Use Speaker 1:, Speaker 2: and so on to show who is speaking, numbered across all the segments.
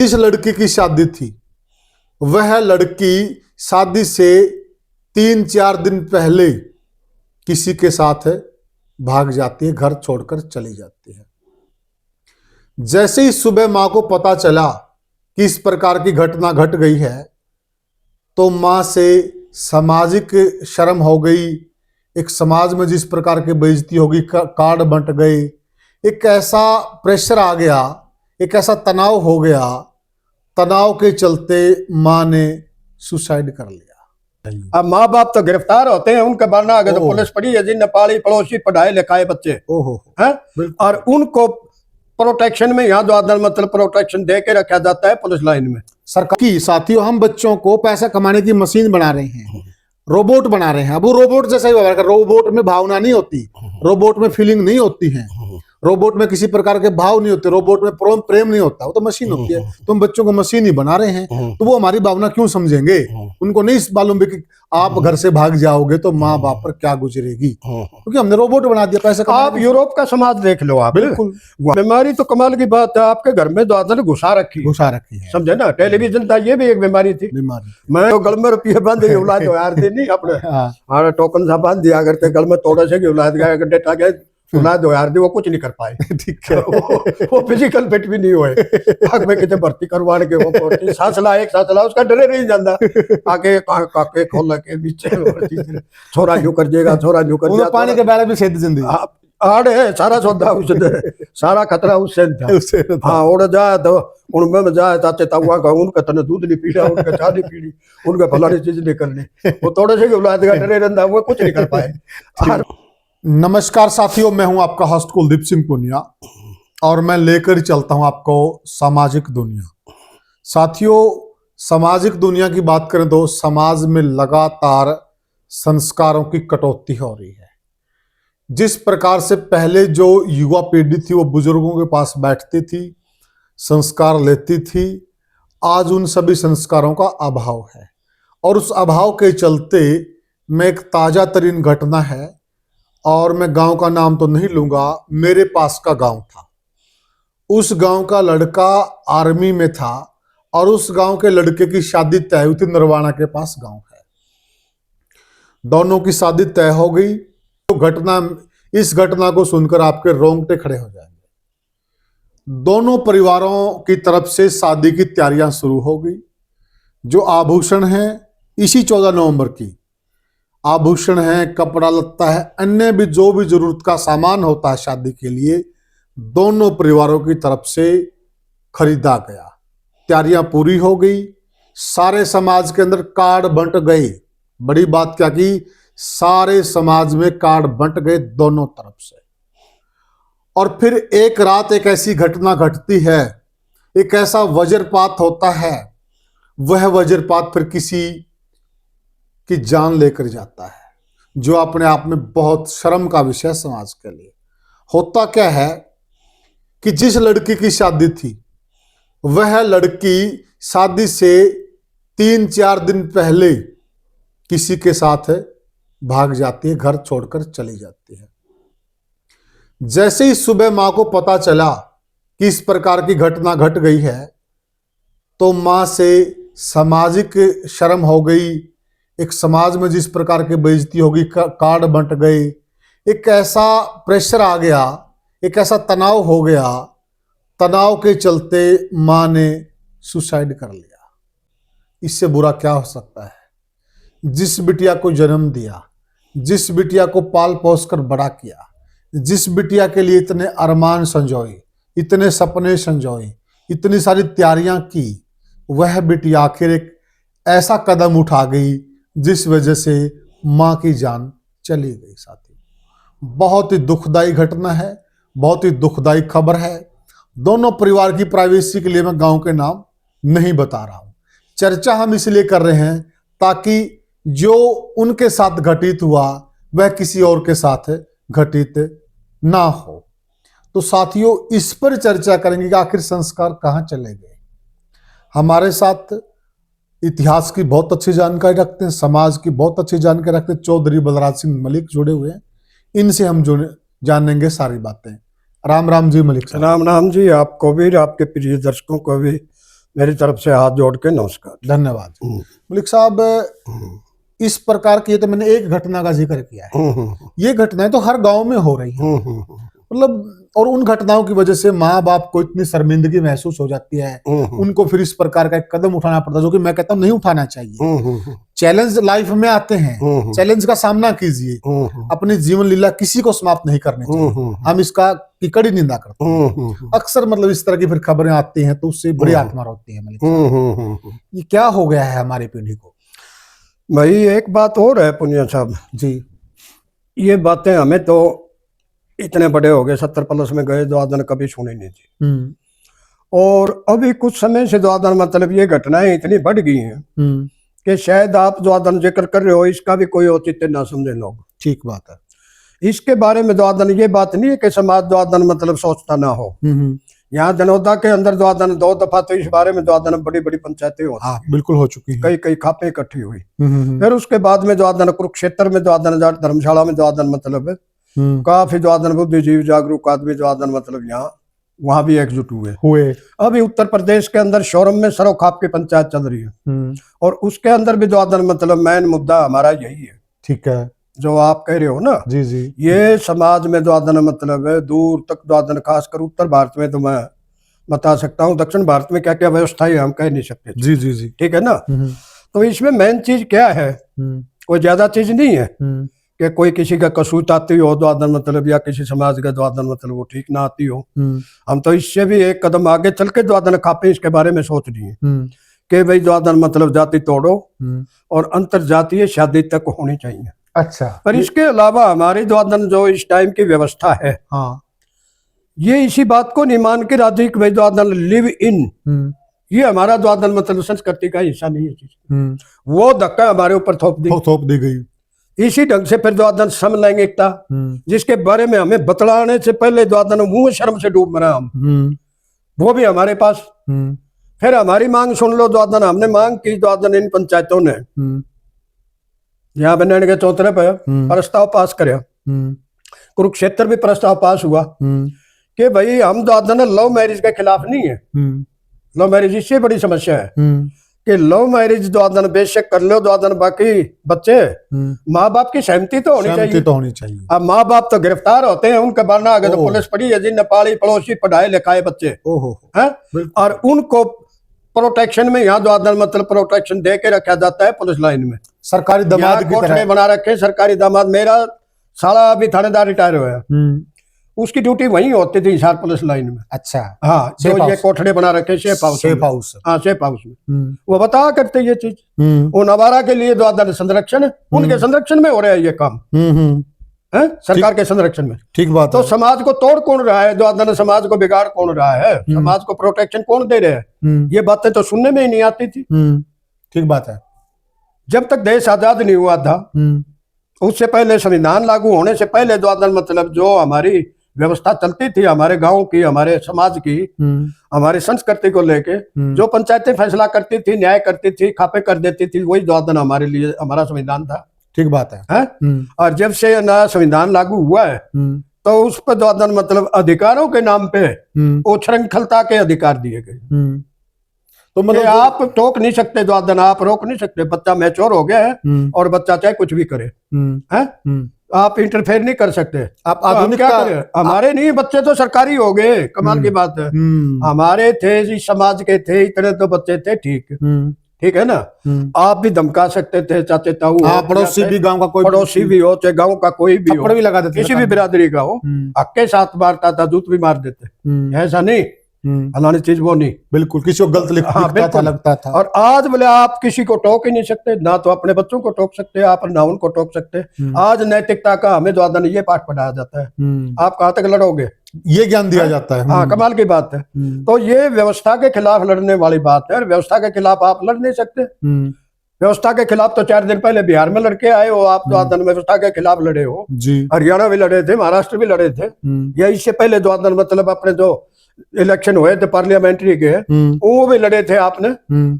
Speaker 1: जिस लड़की की शादी थी वह लड़की शादी से 3-4 दिन पहले किसी के साथ भाग जाती है, घर छोड़कर चली जाती है। जैसे ही सुबह मां को पता चला कि इस प्रकार की घटना घट गई है तो मां से सामाजिक शर्म हो गई। एक समाज में जिस प्रकार की बेइज्जती होगी, कार्ड बंट गए, एक ऐसा प्रेशर आ गया, एक ऐसा तनाव हो गया। तनाव के चलते मां ने सुसाइड कर लिया।
Speaker 2: अब माँ बाप तो गिरफ्तार होते हैं, उनके बनना आगे तो पुलिस पड़ी है, जिन नेपाली पड़ोसी पढ़ाए लिखाए बच्चे हैं, और उनको प्रोटेक्शन में यहाँ जो मतलब प्रोटेक्शन दे के रखा जाता है पुलिस लाइन में।
Speaker 1: सरकार की साथियों, हम बच्चों को पैसा कमाने की मशीन बना रहे हैं, रोबोट बना रहे हैं। अब वो रोबोट जैसा ही व्यवहार कर, रोबोट में भावना नहीं होती, रोबोट में फीलिंग नहीं होती है, रोबोट में किसी प्रकार के भाव नहीं होते, रोबोट में प्रेम नहीं होता, वो तो मशीन होती है। तो हम बच्चों को मशीन ही बना रहे हैं, तो वो हमारी भावना क्यों समझेंगे? उनको नहीं मालूम भी कि आप घर से भाग जाओगे तो माँ बाप पर क्या गुजरेगी, क्योंकि हमने रोबोट बना दिया पैसे।
Speaker 2: आप यूरोप का समाज देख लो, आप
Speaker 1: बिल्कुल।
Speaker 2: बीमारी तो कमाल की बात है, आपके घर में जो आदत घुसा रखी
Speaker 1: है,
Speaker 2: समझे ना। टेलीविजन था, ये भी एक बीमारी थी। मैं तो गल में रुपये बांध औलाद यार दे नहीं अपने हमारा टोकन सा बांध दिया करते गल में, थोड़े से औलाद गया डेटा गया औलाद हो यार, वो कुछ नहीं कर पाए। ठीक है। वो फिजिकल फिट भी नहीं हुए, आग में कितने भर्ती करवाने के वो सासला एक सासला उसका डरे नहीं जाता, आके काके खोल के बीच छोरा न्यू कर जाएगा, छोरा न्यू कर जाएगा,
Speaker 1: पानी के बारे में सेध जिंदगी
Speaker 2: आड़ है सारा सौदा उससे, सारा खतरा उससे था। हाँ, उड़ जाए तो उनमें जाए चाचे ताऊआ का, उनका तने दूध नहीं पीना, उनका चाय नहीं पीनी, उनका फलानी चीज नहीं करनी, वो थोड़े से औलाद का डरे रहता, वो कुछ नहीं कर पाए।
Speaker 1: नमस्कार साथियों, मैं हूं आपका होस्ट कुलदीप सिंह पुनिया और मैं लेकर चलता हूं आपको सामाजिक दुनिया। साथियों, सामाजिक दुनिया की बात करें तो समाज में लगातार संस्कारों की कटौती हो रही है। जिस प्रकार से पहले जो युवा पीढ़ी थी वो बुजुर्गों के पास बैठती थी, संस्कार लेती थी, आज उन सभी संस्कारों का अभाव है। और उस अभाव के चलते मैं एक ताजा तरीन घटना है, और मैं गांव का नाम तो नहीं लूंगा, मेरे पास का गांव था। उस गांव का लड़का आर्मी में था और उस गांव के लड़के की शादी तय हुई थी। नरवाना के पास गांव है, दोनों की शादी तय हो गई। तो इस घटना को सुनकर आपके रोंगटे खड़े हो जाएंगे। दोनों परिवारों की तरफ से शादी की तैयारियां शुरू हो गई। जो आभूषण है, इसी 14 नवंबर की आभूषण है, कपड़ा लत्ता है, अन्य भी जो भी जरूरत का सामान होता है शादी के लिए, दोनों परिवारों की तरफ से खरीदा गया। तैयारियां पूरी हो गई, सारे समाज के अंदर कार्ड बंट गए। बड़ी बात क्या की, सारे समाज में कार्ड बंट गए दोनों तरफ से। और फिर एक रात एक ऐसी घटना घटती है, एक ऐसा वज्रपात होता है, वह वज्रपात फिर किसी की जान लेकर जाता है, जो अपने आप में बहुत शर्म का विषय समाज के लिए। होता क्या है कि जिस लड़की की शादी थी वह लड़की शादी से 3-4 दिन पहले किसी के साथ भाग जाती है, घर छोड़कर चली जाती है। जैसे ही सुबह मां को पता चला कि इस प्रकार की घटना घट गई है तो मां से सामाजिक शर्म हो गई। एक समाज में जिस प्रकार की बेइज्जती होगी, कार्ड बंट गए, एक ऐसा प्रेशर आ गया, एक ऐसा तनाव हो गया। तनाव के चलते मां ने सुसाइड कर लिया। इससे बुरा क्या हो सकता है? जिस बिटिया को जन्म दिया, जिस बिटिया को पाल पोस कर बड़ा किया, जिस बिटिया के लिए इतने अरमान संजोए, इतने सपने संजोए, इतनी सारी तैयारियां की, वह बिटिया आखिर एक ऐसा कदम उठा गई जिस वजह से मां की जान चली गई। साथी, बहुत ही दुखदाई घटना है, बहुत ही दुखदाई खबर है। दोनों परिवार की प्राइवेसी के लिए मैं गांव के नाम नहीं बता रहा हूं। चर्चा हम इसलिए कर रहे हैं ताकि जो उनके साथ घटित हुआ वह किसी और के साथ घटित ना हो। तो साथियों, इस पर चर्चा करेंगे कि आखिर संस्कार कहां चले गए। हमारे साथ इतिहास की बहुत अच्छी जानकारी रखते हैं, समाज की बहुत अच्छी जानकारी रखते हैं, चौधरी बलराज सिंह मलिक जुड़े हुए हैं। इनसे हम जानेंगे सारी बातें। राम राम जी मलिक साहब।
Speaker 2: राम राम जी, आपको भी, आपके प्रिय दर्शकों को भी मेरी तरफ से हाथ जोड़ के नमस्कार।
Speaker 1: धन्यवाद। मलिक साहब, इस प्रकार की, ये तो मैंने एक घटना का जिक्र किया है, ये घटनाएं तो हर गांव में हो रही हैं, मतलब, और उन घटनाओं की वजह से माँ बाप को इतनी शर्मिंदगी महसूस हो जाती है, उनको फिर इस प्रकार का एक कदम उठाना पड़ता है, जो कि मैं कहता हूँ नहीं उठाना चाहिए। चैलेंज लाइफ में आते हैं, चैलेंज का सामना कीजिए, अपनी जीवन लीला किसी को समाप्त नहीं करनी चाहिए। हम इसका की कड़ी निंदा करते हैं। अक्सर मतलब इस तरह की फिर खबरें आती हैं तो उससे बड़ी आत्मा रोती है। मलिक साहब, ये क्या हो गया है हमारी पीढ़ी को?
Speaker 2: भाई एक बात और है पुनिया साहब
Speaker 1: जी,
Speaker 2: ये बातें हमें तो इतने बड़े हो गए, 70+ में गए, द्वादन कभी सुनी नहीं थी। और अभी कुछ समय से द्वादन मतलब ये घटनाएं इतनी बढ़ गई हैं कि शायद आप द्वादन जिक्र कर रहे हो इसका भी कोई औचित्य ना समझे लोग।
Speaker 1: ठीक बात है।
Speaker 2: इसके बारे में द्वादन ये बात नहीं है कि समाज द्वादन मतलब सोचता ना हो। यहाँ दनौदा के अंदर द्वादन 2 दफा तो इस बारे में द्वादन बड़ी बड़ी पंचायतें हो,
Speaker 1: हाँ, बिल्कुल हो चुकी है,
Speaker 2: कई खापें इकट्ठी हुई। फिर उसके बाद में द्वादन कुरुक्षेत्र में द्वादन, धर्मशाला में द्वादन मतलब काफी द्वादन बुद्धिजीवी जागरूक आदमी द्वादन मतलब यहाँ वहां भी एकजुट हुए। अभी उत्तर प्रदेश के अंदर शोरम में सरोखाप की पंचायत चल रही है और उसके अंदर भी द्वादन मतलब मेन मुद्दा हमारा यही है।
Speaker 1: ठीक है,
Speaker 2: जो आप कह रहे हो ना।
Speaker 1: जी जी,
Speaker 2: ये समाज में द्वादन मतलब है दूर तक द्वादन, खासकर उत्तर भारत में तो मैं बता सकता हूँ, दक्षिण भारत में क्या क्या व्यवस्था है हम कह नहीं सकते।
Speaker 1: जी जी जी,
Speaker 2: ठीक है ना। तो इसमें मेन चीज क्या है, कोई ज्यादा चीज नहीं है कि कोई किसी का कसूर आती हो द्वादन मतलब, या किसी समाज का द्वादन मतलब वो ठीक ना आती हो। हम तो इससे भी एक कदम आगे चल के द्वादन खापे इसके बारे में सोच रही है कि भाई द्वादन मतलब जाति तोड़ो और अंतर जातीय शादी तक होनी चाहिए।
Speaker 1: अच्छा,
Speaker 2: पर इसके अलावा हमारी द्वादन जो इस टाइम की व्यवस्था है,
Speaker 1: हाँ,
Speaker 2: ये इसी बात को नहीं मान के राधे कि भाई द्वादन लिव इन, ये हमारा द्वादन मतलब संस्कृति का हिस्सा नहीं है चीज। वो धक्का हमारे ऊपर थोप दी
Speaker 1: गई।
Speaker 2: इसी ढंग से फिर द्वादन समलैंगिकता, जिसके बारे में हमें बतलाने से पहले द्वादन मुंह शर्म से डूब मरा हम, वो भी हमारे पास। फिर हमारी मांग सुन लो द्वादन, हमने मांग की द्वादन इन पंचायतों ने यहाँ बनने के चौतरे पे प्रस्ताव पास कराया, कुरुक्षेत्र भी प्रस्ताव पास हुआ कि भाई हम द्वादन लव मैरिज के खिलाफ नहीं है। लव मैरिज इससे बड़ी समस्या है कि लव मैरिज द्वादन बेशक कर लो द्वादन, बाकी बच्चे माँ बाप की सहमति तो होनी चाहिए। अब माँ बाप तो गिरफ्तार होते हैं, उनका बनना आगे तो पुलिस पड़ी है, जिन नेपाली पड़ोसी पढ़ाए लिखाए बच्चे हैं, और उनको प्रोटेक्शन में यहाँ द्वादन मतलब प्रोटेक्शन दे के रखा जाता है पुलिस लाइन में,
Speaker 1: सरकारी दामाद की तरह
Speaker 2: बना रखे। सरकारी दामाद, मेरा साला अभी थानेदार रिटायर हुआ है, उसकी ड्यूटी वहीं होती थी हिसार पुलिस लाइन में।
Speaker 1: अच्छा,
Speaker 2: हाँ, जो ये कोठड़े बना रखे शेफ हाउस, हाँ शेफ हाउस में वो बता करते ये चीज। वो नवारा के लिए द्वादन संरक्षण है, उनके संरक्षण में हो रहा है ये काम है, सरकार के संरक्षण में। ठीक बात। तो समाज को तोड़ कौन रहा है द्वादन, समाज को बिगाड़ कौन रहा है, समाज को प्रोटेक्शन कौन दे रहे हैं, ये बातें तो सुनने में ही नहीं आती थी।
Speaker 1: ठीक बात है।
Speaker 2: जब तक देश आजाद नहीं हुआ था, उससे पहले संविधान लागू होने से पहले द्वादन मतलब जो हमारी व्यवस्था चलती थी हमारे गांव की, हमारे समाज की, हमारी संस्कृति को लेके, जो पंचायतें फैसला करती थी, न्याय करती थी, खापे कर देती थी, वही द्वादन हमारे लिए हमारा संविधान था।
Speaker 1: ठीक बात है।
Speaker 2: और जब से नया संविधान लागू हुआ है तो उस पर द्वादन मतलब अधिकारों के नाम पे उच्छृंखलता के अधिकार दिए गए। तो मतलब आप टोक नहीं सकते द्वादन, आप रोक नहीं सकते। बच्चा मैच्योर हो गया है और बच्चा चाहे कुछ भी करे, आप इंटरफेयर नहीं कर सकते। आप आधुनिक क्या करें, हमारे नहीं बच्चे तो सरकारी हो गए, कमाल की बात है। हमारे थे इस समाज के थे इतने तो बच्चे थे, ठीक है ना। आप भी धमका सकते थे चाचे ताऊ,
Speaker 1: पड़ोसी भी, गांव का कोई
Speaker 2: पड़ोसी भी हो, चाहे गांव का कोई भी हो,
Speaker 1: भी लगा देते,
Speaker 2: किसी भी बिरादरी का हो, हक के साथ मारता था, जूत भी मार देते। ऐसा नहीं फलानी चीज वो नहीं,
Speaker 1: बिल्कुल किसी को गलत लगता था।
Speaker 2: और आज बोले आप किसी को टोक ही नहीं सकते, ना तो अपने बच्चों को टोक सकते आप, ना उनको टोक सकते। आज नैतिकता का हमें द्वादन ये पाठ पढ़ाया जाता है, आप कहाँ तक लड़ोगे
Speaker 1: ये ज्ञान दिया जाता है।
Speaker 2: हाँ, कमाल की बात है। तो ये व्यवस्था के खिलाफ लड़ने वाली बात है, व्यवस्था के खिलाफ आप लड़ नहीं सकते। व्यवस्था के खिलाफ तो 4 दिन पहले बिहार में लड़के आए हो, आप द्वादन व्यवस्था के खिलाफ लड़े हो जी। हरियाणा भी लड़े थे, महाराष्ट्र भी लड़े थे, या इससे पहले द्वादन मतलब अपने जो इलेक्शन हुए थे पार्लियामेंट्री के, वो भी लड़े थे आपने,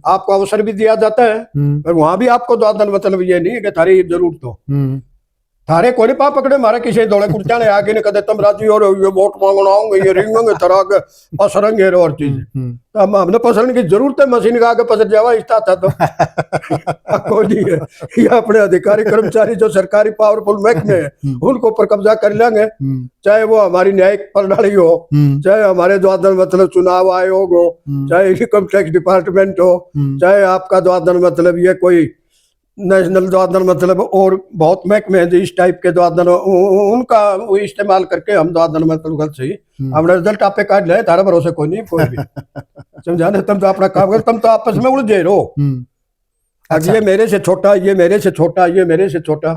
Speaker 2: आपको अवसर भी दिया जाता है। पर वहां भी आपको द्वादन मतलब ये नहीं है कि थारी जरूरत हो, थारे कोई पा पकड़े मारे किसी दौड़े कुर्ता ने आके ने कदे तुम राजी और ये वोट मांगना होंगे ये रिंगेंगे तरह के पसरेंगे और चीज तो हमने पसरने की जरूरत है मशीन का आगे पसर जावा इस्ता था तो कोई नहीं है ये अपने अधिकारी कर्मचारी जो सरकारी पावरफुल महकमे है उनको ऊपर कब्जा कर लेंगे चाहे वो हमारी न्यायिक प्रणाली हो चाहे हमारे द्वारा मतलब चुनाव आयोग हो चाहे इनकम टैक्स डिपार्टमेंट हो चाहे आपका द्वारा मतलब ये कोई नेशनल द्वारा मतलब और बहुत महकमे हैं जो इस टाइप के द्वारा उनका वो इस्तेमाल करके हम द्वारा मतलब गलत सही हमने रिजल्ट आप पे काट लिया तारा भरोसे कोई नहीं कोई भी समझा ना तुम तो अपना काम कर तुम तो आपस में उलझे रहो अब ये मेरे से छोटा ये मेरे से छोटा ये मेरे से छोटा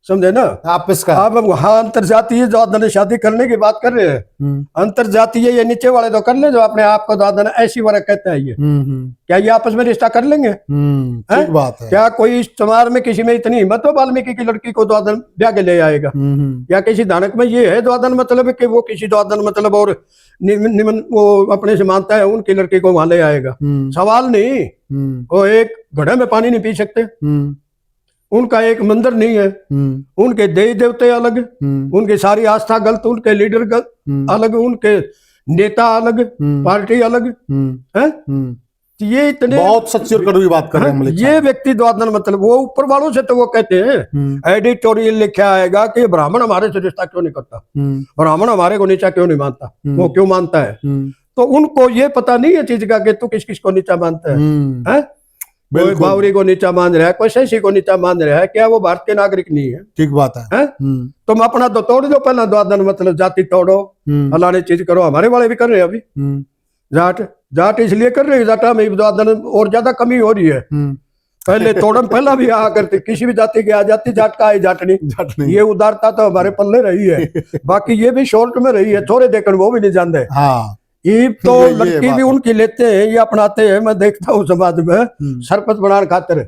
Speaker 2: समझे ना
Speaker 1: आप इसका
Speaker 2: आप वहाँ अंतरजातीय जो शादी करने की बात कर रहे हैं अंतरजातीय ये नीचे वाले तो कर ले जो अपने आप को दादा ऐसी वर्ग कहते हैं ये क्या ये आपस में रिश्ता कर लेंगे
Speaker 1: ठीक बात है।
Speaker 2: क्या कोई इस समाज में किसी में इतनी हिम्मत हो वाल्मीकि की लड़की को दादन ब्याह के ले आएगा या किसी दानक में ये है दादन मतलब कि वो किसी दादन मतलब और निमन वो अपने से मानता है उनकी लड़की को वहां ले आएगा सवाल नहीं वो एक घड़े में पानी नहीं पी सकते उनका एक मंदिर नहीं है उनके देवी देवते अलग उनकी सारी आस्था गलत उनके लीडर गलत अलग उनके नेता अलग पार्टी अलग है ये इतने
Speaker 1: बहुत सच्ची और कड़वी बात कर रहे हैं मलिक
Speaker 2: ये व्यक्ति द्वारा मतलब वो ऊपर वालों से तो वो कहते हैं एडिटोरियल लिखा आएगा कि ब्राह्मण हमारे से रिश्ता क्यों नहीं करता ब्राह्मण हमारे को नीचा क्यों नहीं मानता वो क्यों मानता है तो उनको ये पता नहीं है चीज का कि तू किस किस को नीचा मानता है कोई बावरी को नीचा मान रहा है कोई शैसी को नीचा मान रहा है क्या वो भारतीय नागरिक नहीं है
Speaker 1: ठीक बात है
Speaker 2: तुम अपना तो तोड़ दो पहला द्वादन मतलब जाति तोड़ो फलाने चीज करो हमारे वाले भी कर रहे हैं अभी जाट जाट इसलिए कर रहे हैं जाटा में द्वादन और ज्यादा कमी हो रही है पहले तोड़म पहला भी आ करते किसी भी जाति की आ जाती जाट का आई जाटनी ये उदारता तो हमारे पल्ले रही है बाकी ये भी शॉर्ट में रही है थोड़े देखकर वो भी नहीं जानते ये तो लड़की भी उनकी लेते हैं ये अपनाते हैं मैं देखता हूँ समाज में सरपंच बनाने खातिर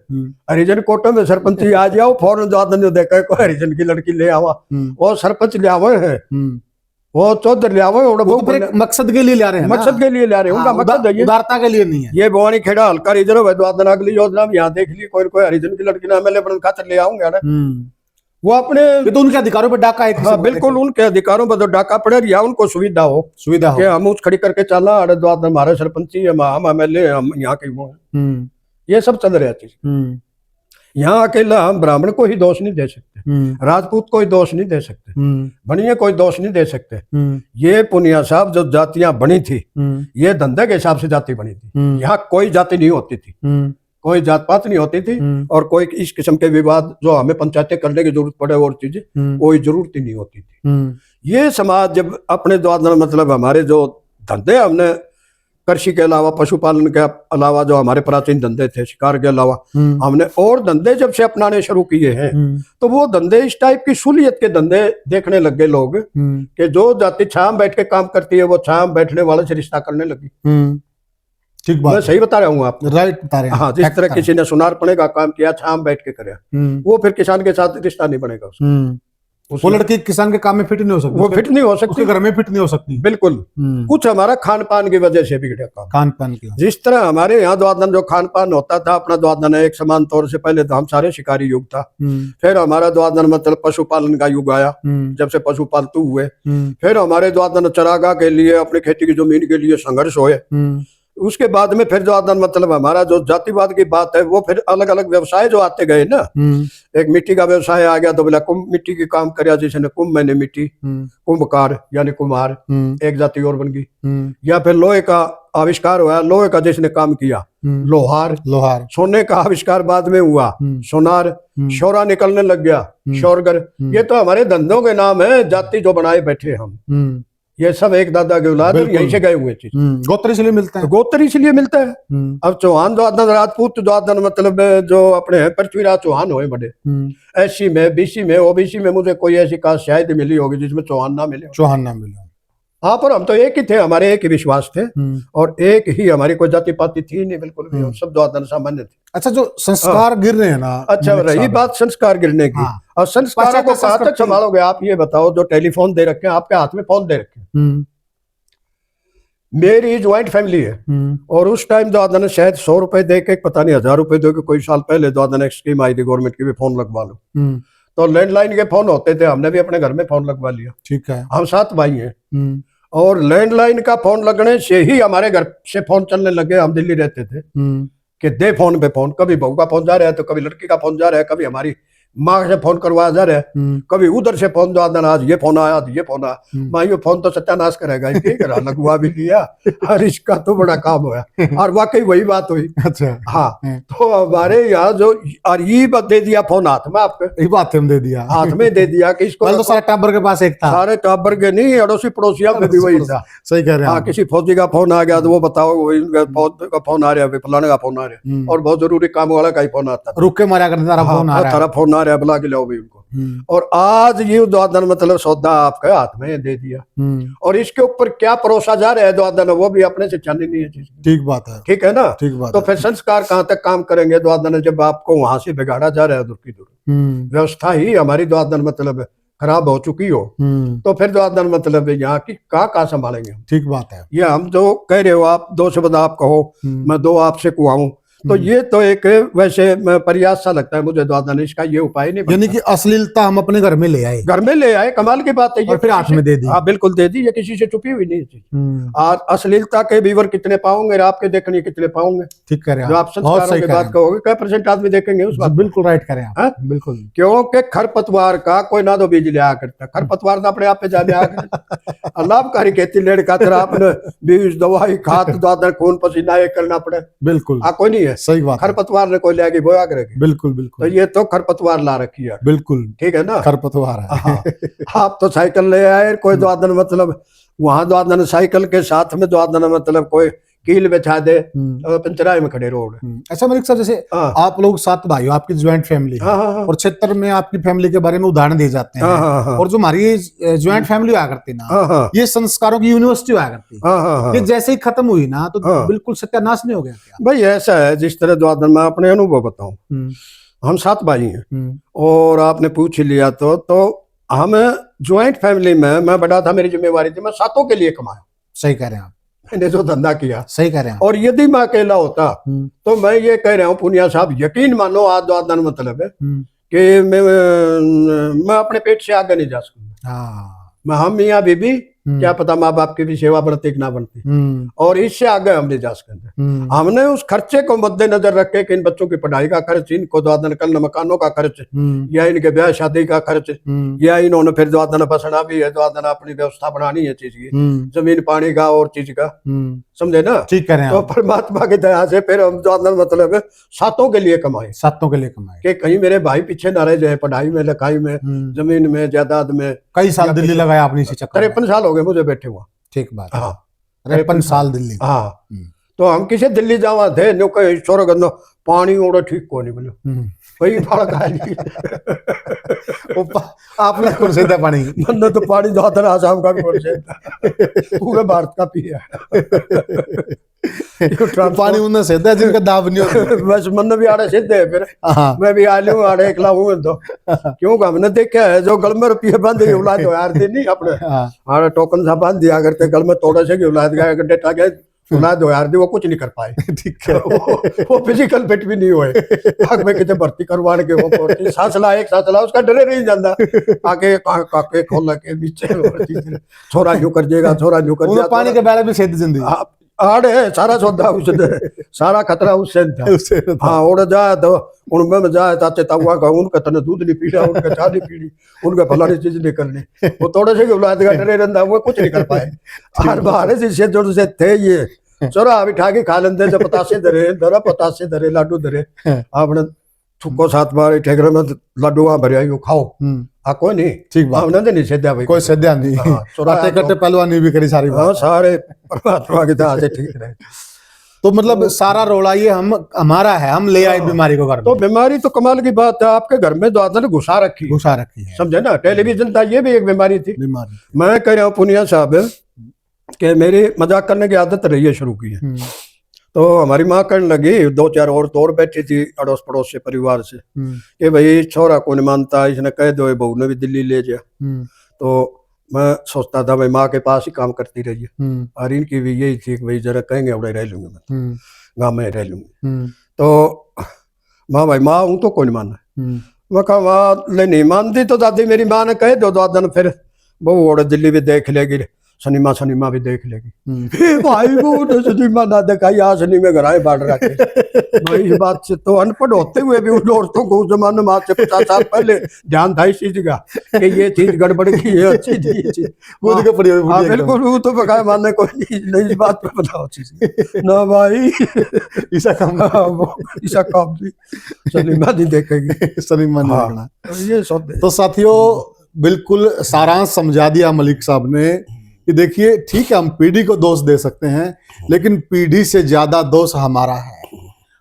Speaker 2: हरिजन कोटे में सरपंच आ जाओ फौरन जो देखा कोई हरिजन की लड़की ले आवा वो सरपंच ले आवे है वो चौधरी ले आवे और
Speaker 1: मकसद के लिए ले रहे हैं
Speaker 2: मकसद के लिए ले रहे हैं उनका मकसद है
Speaker 1: उदारता के लिए नहीं है
Speaker 2: ये भवानी खेड़ा हल्का हरिजन है अगली योजना में यहाँ देख ली कोई हरिजन की लड़की ना मैं खातिर ले आऊंगा वो अपने
Speaker 1: तो उनके अधिकारों पर डाका है
Speaker 2: हाँ, बिल्कुल उनके अधिकारों पर तो डाका पड़े या उनको सुविधा हो कि हम उस खड़ी करके चलना हरिद्वार हमारे सरपंची हम MLA हम यहाँ के वो ये सब चल रहा चीज यहाँ अकेला हम ब्राह्मण को ही दोष नहीं दे सकते राजपूत को ही दोष नहीं दे सकते बनिए कोई दोष नहीं दे सकते ये पुनिया साहब जो जातियां बनी थी ये धंधे के हिसाब से जाति बनी थी यहाँ कोई जाति नहीं होती थी कोई जात पात नहीं होती थी और कोई इस किस्म के विवाद जो हमें पंचायतें करने की जरूरत पड़े और चीजें कोई जरूरत ही नहीं होती थी ये समाज जब अपने द्वारा मतलब हमारे जो धंधे हमने कृषि के अलावा पशुपालन के अलावा जो हमारे प्राचीन धंधे थे शिकार के अलावा हमने और धंधे जब से अपनाने शुरू किए हैं तो वो धंधे इस टाइप की सुलियत के धंधे देखने लग गए लोग कि जो जाति छाम बैठ के काम करती है वो छाम बैठने वाले से रिश्ता करने लगी
Speaker 1: ठीक बात
Speaker 2: मैं सही बता रहा हूँ आपको
Speaker 1: राइट बता रहे हैं
Speaker 2: हाँ जिस तरह किसी ने सुनारपने का काम किया छाम बैठ के करे वो फिर किसान के साथ रिश्ता नहीं बनेगा
Speaker 1: वो लड़की किसान के काम में फिट नहीं हो सकती
Speaker 2: वो फिट नहीं हो सकती
Speaker 1: उसके घर में फिट नहीं हो सकती
Speaker 2: बिल्कुल कुछ हमारा खान पान की वजह से बिगड़ा काम
Speaker 1: खान पान की
Speaker 2: जिस तरह हमारे यहाँ द्वादन जो खान पान होता था अपना द्वादन एक समान तौर से पहले तो हम सारे शिकारी युग था फिर हमारा द्वादन मतलब पशुपालन का युग आया जब से पशु पालतू हुए फिर हमारे द्वादन चरागाह के लिए अपनी खेती की जमीन के लिए संघर्ष हुए उसके बाद में फिर जो आदन मतलब हमारा जो जातिवाद की बात है वो फिर अलग अलग व्यवसाय जो आते गए ना एक मिट्टी का व्यवसाय आ गया तो बोला कुंभ मिट्टी की काम कर जिसने कुंभ मैंने मिट्टी कुंभकार यानी कुम्हार एक जाति और बन गई या फिर लोहे का आविष्कार हुआ लोहे का जिसने काम किया लोहार सोने का आविष्कार बाद में हुआ सोनार शोरा निकलने लग गया शोरगर ये तो हमारे धंधों के नाम है जाति जो बनाए बैठे हम ये सब एक दादा के औलाद यहीं से गए हुए चीज
Speaker 1: गोत्र इसलिए मिलता है
Speaker 2: गोत्र इसलिए मिलता है अब चौहान जो राजपूत जो मतलब जो अपने हैं पृथ्वीराज चौहान हुए बड़े SC में BC में OBC में मुझे कोई ऐसी कास्ट शायद मिली होगी जिसमें चौहान ना मिले हाँ पर हम तो एक ही थे हमारे एक ही विश्वास थे और एक ही हमारी कोई जाति पाति थी नहीं बिल्कुल भी सब द्वादन सामान्य थे
Speaker 1: अच्छा जो संस्कार गिर रहे हैं ना
Speaker 2: अच्छा रही बात संस्कार गिरने की और संस्कारों को कहाँ तक संभालोगे आप ये बताओ जो टेलीफोन दे रखे हैं आपके हाथ में फोन दे रखे हैं मेरी ज्वाइंट फैमिली है और उस टाइम द्वादन शायद 100 रुपए दे के पता नहीं 1000 रुपए दे के कोई साल पहले द्वादन एक स्कीम आई थी गवर्नमेंट की भी फोन लगवा लो तो लैंडलाइन के फोन होते थे, हमने भी अपने घर में फोन लगवा लिया।
Speaker 1: ठीक है।
Speaker 2: हम 7 भाई हैं और लैंडलाइन का फोन लगने से ही हमारे घर से फोन चलने लगे। हम दिल्ली रहते थे कि दे फोन पे फोन, कभी बहू का फोन जा रहा है तो कभी लड़की का फोन जा रहा है, कभी हमारी माँ से फोन करवाया जा रहा है, कभी उधर से फोन दो देना, आज ये फोन आया, आज ये फोन आया। माँ ये फोन तो सत्यानाश करेगा, इसके करा लगवा भी लिया और इसका तो बड़ा काम हुआ। और वाकई वही बात हुई।
Speaker 1: अच्छा।
Speaker 2: हाँ, तो हमारे यहाँ जो और ये दे दिया फोन हाथ में, आपके
Speaker 1: ये बात हम दे दिया,
Speaker 2: हाथ में दे दिया कि इसको
Speaker 1: तो सारे टाबर के पास एक था।
Speaker 2: सारे टाबर के नहीं, अड़ोसी पड़ोसिया में भी वही था।
Speaker 1: सही कह रहे हैं।
Speaker 2: हाँ, किसी फौजी का फोन आ गया तो वो बताओ वही फौज का फोन आ रहा है, फलाने का फोन आ रहा है, और बहुत जरूरी काम वाला का ही फोन आता था।
Speaker 1: रुक के मारा करते तारा फोन आ रहा है,
Speaker 2: तारा फोन आ रहा है, बुला के लाओ भाई उनको। और आज ये द्वादन मतलब सौदा आपके हाथ में दे दिया, और इसके ऊपर क्या परोसा जा रहा है द्वादन, वो भी अपने से चलनी नहीं है चीज।
Speaker 1: ठीक बात है,
Speaker 2: ठीक है ना।
Speaker 1: ठीक बात
Speaker 2: तो फिर संस्कार कहाँ तक काम करेंगे द्वादन, जब आपको वहां से बिगाड़ा जा रहा है दूर की दूर। व्यवस्था ही हमारी द्वादन मतलब खराब हो चुकी हो, तो फिर द्वादन मतलब यहाँ की कहाँ संभालेंगे हम।
Speaker 1: ठीक बात है।
Speaker 2: ये हम जो कह रहे हो, आप 2 शब्द आप कहो, मैं 2 आपसे कुआऊं, तो ये तो एक वैसे प्रयास सा लगता है मुझे द्वादन, इसका ये उपाय नहीं।
Speaker 1: यानी कि अश्लीलता हम अपने घर में ले आए,
Speaker 2: घर में ले आए, कमाल की बात है ये,
Speaker 1: और फिर हाथ में दे दी।
Speaker 2: हाँ बिल्कुल दे दी, ये किसी से छुपी हुई नहीं थी। और अश्लीलता के व्यूअर कितने पाओगे, आपके देखने कितने पाओगे।
Speaker 1: ठीक कह रहे हैं
Speaker 2: जो आप संस्कारों की बात कहोगे, क्या % आदमी देखेंगे उस बात।
Speaker 1: बिल्कुल राइट करें आप, बिल्कुल।
Speaker 2: क्योंकि खरपतवार का कोई ना तो बीज लिया करता, खरपतवार तो अपने आप पे जाने आ गया। लाभकारी खेती लेड़ का तरह आपने बीज दवाई खाद द्वादन खून पसीना ये करना पड़े,
Speaker 1: बिल्कुल
Speaker 2: कोई नहीं है।
Speaker 1: सही बात,
Speaker 2: खरपतवार ने कोई ले बोया करेगी।
Speaker 1: बिल्कुल बिल्कुल।
Speaker 2: तो ये तो खरपतवार ला रखी है,
Speaker 1: बिल्कुल
Speaker 2: ठीक है ना,
Speaker 1: खरपतवार है।
Speaker 2: हाँ। आप तो साइकिल ले आए, कोई द्वादन मतलब वहां द्वादन साइकिल के साथ में द्वादन मतलब कोई कील बिछा दे, पंचराय में खड़े रोड।
Speaker 1: अच्छा मलिक साहब, जैसे आप लोग 7 भाई हो, आपकी ज्वाइंट फैमिली है, और क्षेत्र में आपकी फैमिली के बारे में उदाहरण दिए जाते हैं, और जो हमारी ज्वाइंट फैमिली हुआ करती ना, ये संस्कारों की यूनिवर्सिटी हुआ करती, ये जैसे ही खत्म हुई ना तो बिल्कुल सत्यानाश नहीं हो गया क्या?
Speaker 2: भाई ऐसा है, जिस तरह द्वादन में अपने अनुभव बताऊं, हम 7 भाई हैं, और आपने पूछ लिया तो हम ज्वाइंट फैमिली में, मैं बड़ा था, मेरी जिम्मेवारी थी, मैं 7 के लिए कमाया।
Speaker 1: सही कह रहे हैं आप,
Speaker 2: मैंने जो धंधा किया।
Speaker 1: सही कह रहे हैं।
Speaker 2: और यदि मैं अकेला होता तो मैं ये कह रहा हूँ पुनिया साहब, यकीन मानो आज द्वादन मतलब है कि मैं अपने पेट से आगे नहीं जा सकूंगा। मैं हम मियाँ बीबी क्या पता माँ बाप की भी सेवा बढ़ती कि ना बढ़ती, और इससे आगे हम नहीं जा सकते। हमने उस खर्चे को मद्देनजर रख के कि इन बच्चों की पढ़ाई का खर्च, इनको द्वादन कल मकानों का खर्च, या इनके ब्याह शादी का खर्च, या इन्होंने फिर द्वादन बसना भी है, द्वादन अपनी व्यवस्था बनानी है चीज की, जमीन पानी का और चीज का, समझे ना।
Speaker 1: ठीक करें।
Speaker 2: तो परमात्मा की दया से फिर हम द्वादन मतलब 7 के लिए कमाए,
Speaker 1: 7 के लिए कमाए,
Speaker 2: कि कहीं मेरे भाई पीछे ना रह जाए, पढ़ाई में, लिखाई में, जमीन में, जायदाद में।
Speaker 1: कई साल दिल्ली लगाया आपने इसी चक्कर में?
Speaker 2: 53 साल हो गए मुझे बैठे हुआ।
Speaker 1: ठीक बात।
Speaker 2: हाँ,
Speaker 1: 53 साल दिल्ली।
Speaker 2: हाँ, तो हम किसे दिल्ली जावा थे, नो कहीं छोरो गंदो पानी ओड़ा ठीक को नहीं बोलो, वही फल खा ली।
Speaker 1: आपने कौन से था पानी?
Speaker 2: मैंने तो पानी द्वादन आसाम का कौन से पूरे भारत का पिया।
Speaker 1: पानी उन्हें सीधा जिनका दाब नहीं होता।
Speaker 2: बस मन भी आड़े सीधे है, फिर मैं भी आ लूं आड़े एकला हूं तो, क्योंकि हमने देखा है जो गल में रुपये बांधे औलाद हो यार दिन नहीं अपने, आड़े टोकन सा बांध दिया करते, गल में तोड़े से औलाद गया डेटा गया औलाद हो यार, वो कुछ नहीं कर पाए।
Speaker 1: ठीक है।
Speaker 2: वो फिजिकल फिट भी नहीं हुए, आग में कितने भर्ती करवा के वो सासला एक सासला उसका डरे नहीं जाता, आके काके खोल के नीचे छोरा यूं कर देगा, छोरा यूं कर देगा,
Speaker 1: पानी के बारे में सीधी जिंदगी
Speaker 2: आड़े सारा सौदा उसने, सारा खतरा उससे था। हाँ, उड़ जाए तो उनमें में जाए चाचे ताऊआ का, उनका तने दूध नहीं पीना, उनका चाय नहीं पीनी, उनका फलानी चीज नहीं करनी, वो थोड़े से औलाद का डरे रहता, वो कुछ नहीं कर पाए। हर बार से जो से थे ये चोरा बिठा के खा लेते, जो पतासे धरे धरा, पतासे धरे, लाडू धरे, आपने थुको 7 बार ठेकर में लाडू वहां भरिया खाओ, कोई नहीं। ठीक बात, हमने नहीं सेद्या भाई, कोई सेद्या नहीं, चोरा कट्टे पहलवानी भी करी सारी। हाँ, सारे परमात्मा की दया से ठीक रहे।
Speaker 1: तो मतलब सारा रोला ये हमारा है, हम ले आए बीमारी को घर में।
Speaker 2: तो बीमारी तो कमाल की बात है, आपके घर में द्वादन घुसा रखी
Speaker 1: है,
Speaker 2: समझे ना। टेलीविजन था, ये भी एक बीमारी थी। मैं कह रहा हूँ पुनिया साहब कि मेरी मजाक करने की आदत रही है, शुरू की है। तो हमारी माँ कहने लगी, 2-4 और बैठी थी अड़ोस पड़ोस से, परिवार से, कि भाई छोरा को नहीं मानता, इसने कह दो बहू ने भी दिल्ली ले जा। तो मैं सोचता था भाई माँ के पास ही काम करती रही है, और इनकी भी यही थी कि भाई जरा कहेंगे उड़े रह लूंगी, मैं गाँव में रह लूंगी। तो माँ भाई माँ हूँ तो कोई नहीं माना, मैं कहा वहाँ ले नहीं मानती तो दादी मेरी माँ ने कहे दो दो दिन फिर वो ओड़ दिल्ली भी देख लेगी, सिनेमा भी देख लेगी। हे भाई वो तो सिनेमा ना दिखाई, आज सिनेमा घर आए बाढ़ रखे। भाई इस बात से तो अनपढ़ होते हुए भी उन औरतों को उस जमाने में आज से 50 साल पहले ध्यान था इस चीज का कि ये चीज गड़बड़ की है, अच्छी थी ये चीज। हाँ बिल्कुल, वो तो बकाया मानने कोई नहीं, इस बात पे बताओ चीज ना भाई
Speaker 1: ईसा काम
Speaker 2: ऐसा काम भी सिनेमा नहीं देखेगी,
Speaker 1: सिनेमा नहीं
Speaker 2: हाँ,
Speaker 1: देखना।
Speaker 2: ये सब
Speaker 1: तो साथियों बिल्कुल सारांश समझा दिया मलिक साहब ने कि देखिए ठीक है हम पीढ़ी को दोष दे सकते हैं, लेकिन पीढ़ी से ज्यादा दोष हमारा है।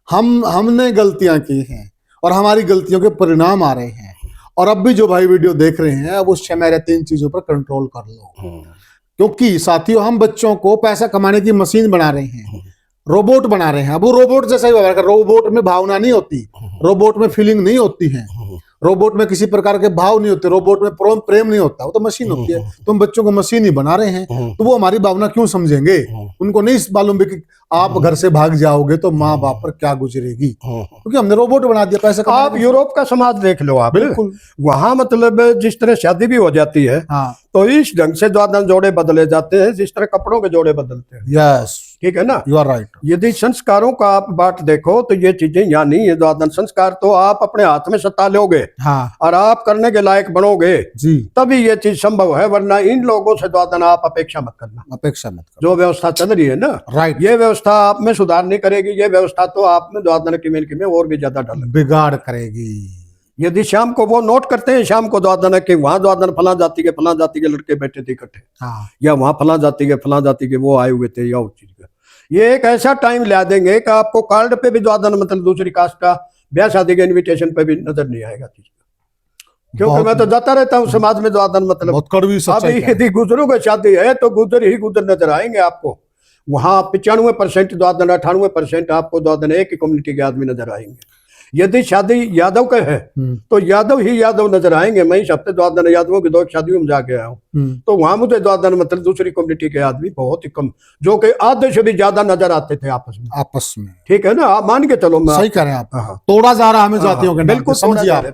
Speaker 1: हमने गलतियां की हैं और हमारी गलतियों के परिणाम आ रहे हैं। और अब भी जो भाई वीडियो देख रहे हैं अब उससे मेरे 3 चीजों पर कंट्रोल कर लो, क्योंकि साथियों हम बच्चों को पैसा कमाने की मशीन बना रहे हैं, रोबोट बना रहे हैं। अब वो रोबोट जैसा ही व्यवहार कर, रोबोट में भावना नहीं होती, रोबोट में फीलिंग नहीं होती है, रोबोट में किसी प्रकार के भाव नहीं होते, रोबोट में प्रेम नहीं होता, वो तो मशीन होती है। तो हम बच्चों को मशीन ही बना रहे हैं, तो वो हमारी भावना क्यों समझेंगे? उनको नहीं मालूम भी कि आप घर से भाग जाओगे तो माँ बाप पर क्या गुजरेगी, क्योंकि हमने रोबोट बना दिया पैसा कमाने
Speaker 2: आप
Speaker 1: के लिए।
Speaker 2: यूरोप का समाज देख लो आप,
Speaker 1: बिल्कुल
Speaker 2: वहां मतलब जिस तरह शादी भी हो जाती है
Speaker 1: हाँ
Speaker 2: तो इस ढंग से द्वादन जोड़े बदले जाते हैं जिस तरह कपड़ों के जोड़े बदलते हैं।
Speaker 1: यस
Speaker 2: ठीक है ना,
Speaker 1: यू आर राइट।
Speaker 2: यदि संस्कारों का आप बात देखो तो ये चीजें यहाँ नहीं है। द्वादन संस्कार तो आप अपने हाथ में सत्ता लोगे
Speaker 1: हाँ
Speaker 2: और आप करने के लायक बनोगे
Speaker 1: जी,
Speaker 2: तभी ये चीज संभव है, वरना इन लोगों से द्वादन आप अपेक्षा मत करना।
Speaker 1: अपेक्षा मत करो।
Speaker 2: जो व्यवस्था चल रही है ना,
Speaker 1: राइट,
Speaker 2: ये व्यवस्था आप में सुधार नहीं करेगी, ये व्यवस्था तो आप में द्वादन की में और भी ज्यादा डालेगी,
Speaker 1: बिगाड़ करेगी।
Speaker 2: यदि शाम को वो नोट करते हैं, शाम को द्वादन के वहां द्वादन फला जाति के लड़के बैठे थे इकट्ठे,
Speaker 1: हाँ
Speaker 2: या वहां फला जाति के वो आए हुए थे, या उस चीज का ये एक ऐसा टाइम ला देंगे कि आपको कार्ड पे भी द्वादन मतलब दूसरी कास्ट का ब्याह शादी के इनविटेशन पे भी नजर नहीं आएगा चीज का। क्योंकि मैं तो जाता रहता हूँ समाज में द्वादन मतलब
Speaker 1: बहुत कड़वी सच्चाई
Speaker 2: अभी
Speaker 1: है।
Speaker 2: यदि गुजरों की शादी है तो गुजर ही गुजर नजर आएंगे आपको। वहां 95% द्वादन, 98% आपको द्वादन एक ही कम्युनिटी के आदमी नजर आएंगे। यदि शादी यादव के है तो यादव ही यादव नजर आएंगे। मैं इस हफ्ते द्वादन यादवों की 2 शादियों में जाके आया हूँ, तो वहां मुझे द्वादन मतलब दूसरी कम्युनिटी के आदमी बहुत ही कम, जो कि आधे से भी ज्यादा नजर आते थे आपस में। ठीक है ना, आप मान के चलो, मैं
Speaker 1: सही कह रहे हैं आप।
Speaker 2: हाँ,
Speaker 1: तोड़ा जा रहा हमें जातियों के नाम पे,
Speaker 2: बिल्कुल
Speaker 1: समझिए आप।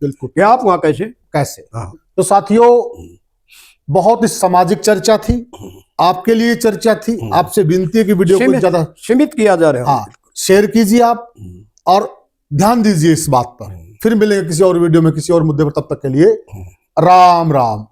Speaker 2: बिल्कुल कि आप वहां कैसे
Speaker 1: कैसे।
Speaker 2: हाँ।
Speaker 1: तो साथियों बहुत ही सामाजिक चर्चा थी, आपके लिए चर्चा थी। आपसे विनती है कि वीडियो को ज्यादा
Speaker 2: सीमित किया जा रहा है।
Speaker 1: हाँ शेयर कीजिए आप और ध्यान दीजिए इस बात पर। फिर मिलेंगे किसी और वीडियो में किसी और मुद्दे पर, तब तक के लिए राम राम।